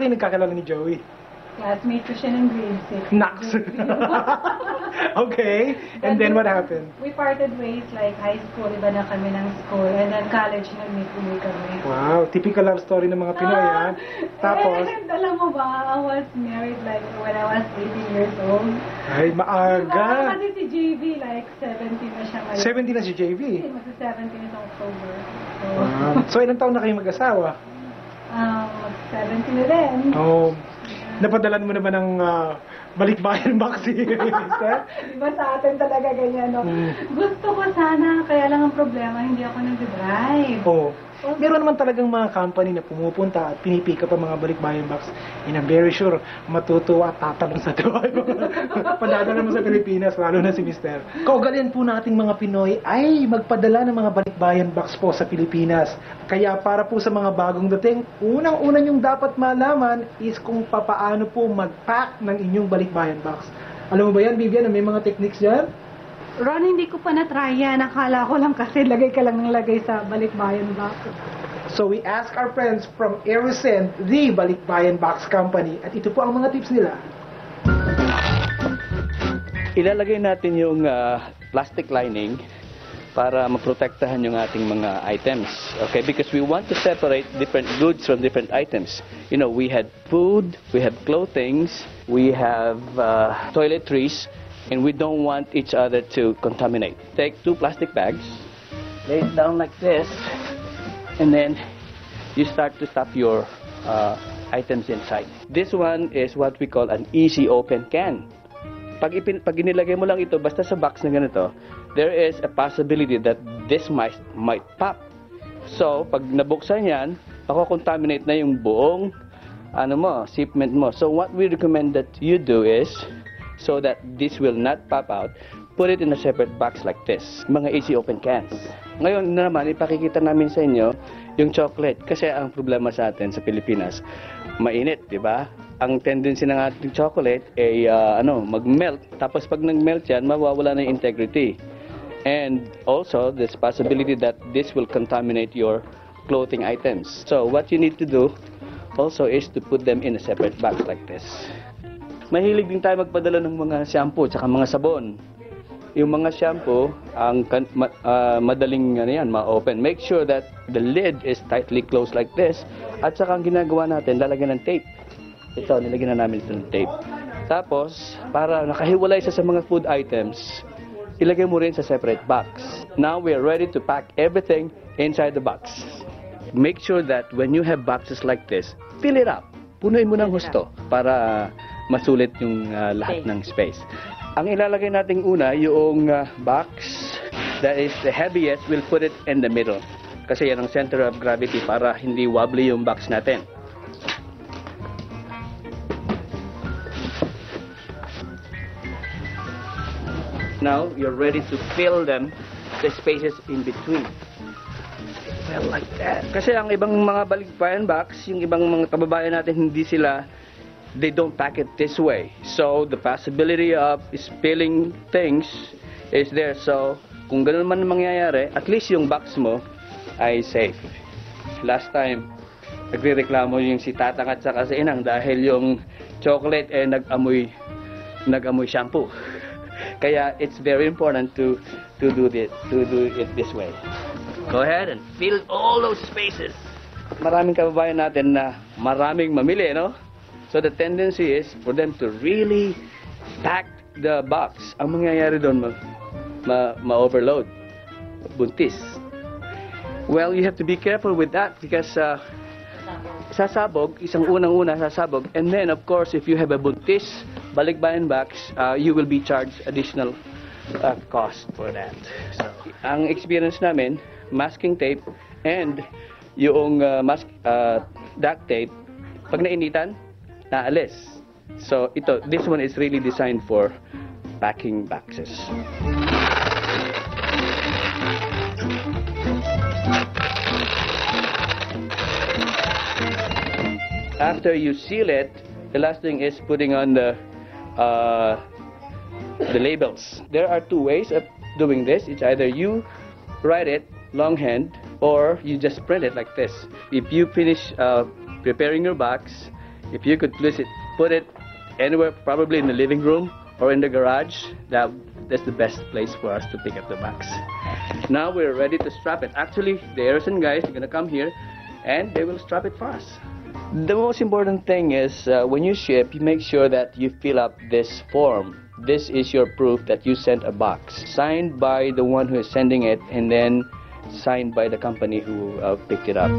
kayo nagkakilala ni Joey? Classmate ko siya ng grade 6. Nax! Okay, and then what happened? We parted ways like high school, iba na kami ng school, and then college nag-meet kami. Wow, typical love story ng mga Pinoy, ha? Tapos, And alam mo ba, I was married like when I was 18 years old. ay, maaga. Kasi si JV, like 17 na siya ngayon. 70 na si JV. Magsa-17 sa October. So, So, ilang taon na kayo mag-asawa? mag-17 na rin. Oh, napadalan mo naman ng balikbayan box si Mister? Iba sa atin talaga ganyan, no? Gusto ko sana, kaya lang ang problema, hindi ako nag-drive. Oo. Meron naman talagang mga company na pumupunta at pinipick up ang mga balikbayan box. And I'm very sure, matutuwa at tatalong sa tuwa. Padadala mo sa Pilipinas, lalo na si Mister. Kaugalian po nating mga Pinoy ay magpadala ng mga balikbayan box po sa Pilipinas. Kaya para po sa mga bagong dating, unang-una niyong dapat malaman is kung papaano po mag-pack ng inyong balikbayan box. Alam mo ba yan, Vivian, na may mga techniques dyan? Ron, hindi ko pa na-try yan. Akala ko lang kasi lagay ka lang ng lagay sa balikbayan box. So we ask our friends from Aerosend, the Balikbayan Box Company, at ito po ang mga tips nila. Ilalagay natin yung plastic lining para maprotektahan yung ating mga items. Okay, because we want to separate different goods from different items. You know, we had food, we have clothing, we have toiletries, and we don't want each other to contaminate. Take 2 plastic bags, lay it down like this, and then you start to stuff your items inside. This one is what we call an easy open can. Pag inilagay mo lang ito basta sa box na ganito, there is a possibility that this might pop. So, pag nabuksan yan, mako-contaminate na yung buong shipment mo. So, what we recommend that you do is, so that this will not pop out, put it in a separate box like this. Mga easy open cans. Ngayon naman, ipakikita namin sa inyo yung chocolate. Kasi ang problema sa atin sa Pilipinas, mainit, di ba? Ang tendency ng ating chocolate ay mag-melt. Tapos pag nag-melt yan, mawawala na yung integrity. And also, there's possibility that this will contaminate your clothing items. So what you need to do also is to put them in a separate box like this. Mahilig din tayo magpadala ng mga shampoo at mga sabon. Yung mga shampoo, ang madaling ma-open. Make sure that the lid is tightly closed like this. At saka ang ginagawa natin, lalagyan ng tape. Ito, nilagyan na namin ito ng tape. Tapos, para nakahiwalay sa mga food items, ilagay mo rin sa separate box. Now, we are ready to pack everything inside the box. Make sure that when you have boxes like this, fill it up. Punuin mo ng husto para masulit yung lahat ng space. Ang ilalagay natin una, yung box that is the heaviest, we'll put it in the middle. Kasi yan ang center of gravity para hindi wobbly yung box natin. Now, you're ready to fill them, the spaces in between. Well, like that. Kasi ang ibang mga balikbayan box, yung ibang mga kababayan natin, they don't pack it this way. So, the possibility of spilling things is there. So, kung ganun man mangyayari, at least yung box mo ay safe. Last time, nagrereklamo yung si Tatang at saka si Inang dahil yung chocolate nag-amoy shampoo. Kaya, it's very important to do it this way. Go ahead and fill all those spaces. Maraming kababayan natin na maraming mamili, no? So the tendency is for them to really pack the box. Ang mangyayari doon, ma-overload, buntis. Well, you have to be careful with that because sasabog, isang unang-una sasabog. And then, of course, if you have a buntis balikbayan box, you will be charged additional cost for that. So, ang experience namin, masking tape and yung duct tape, pag nainitan, naalis. So this one is really designed for packing boxes. After you seal it, the last thing is putting on the labels. There are 2 ways of doing this. It's either you write it longhand or you just print it like this. If you finish preparing your box, if you could please put it anywhere, probably in the living room or in the garage, that's the best place for us to pick up the box. Now we're ready to strap it. Actually, the Harrison guys are gonna come here and they will strap it for us. The most important thing is when you ship, you make sure that you fill up this form. This is your proof that you sent a box, signed by the one who is sending it, and then signed by the company who picked it up.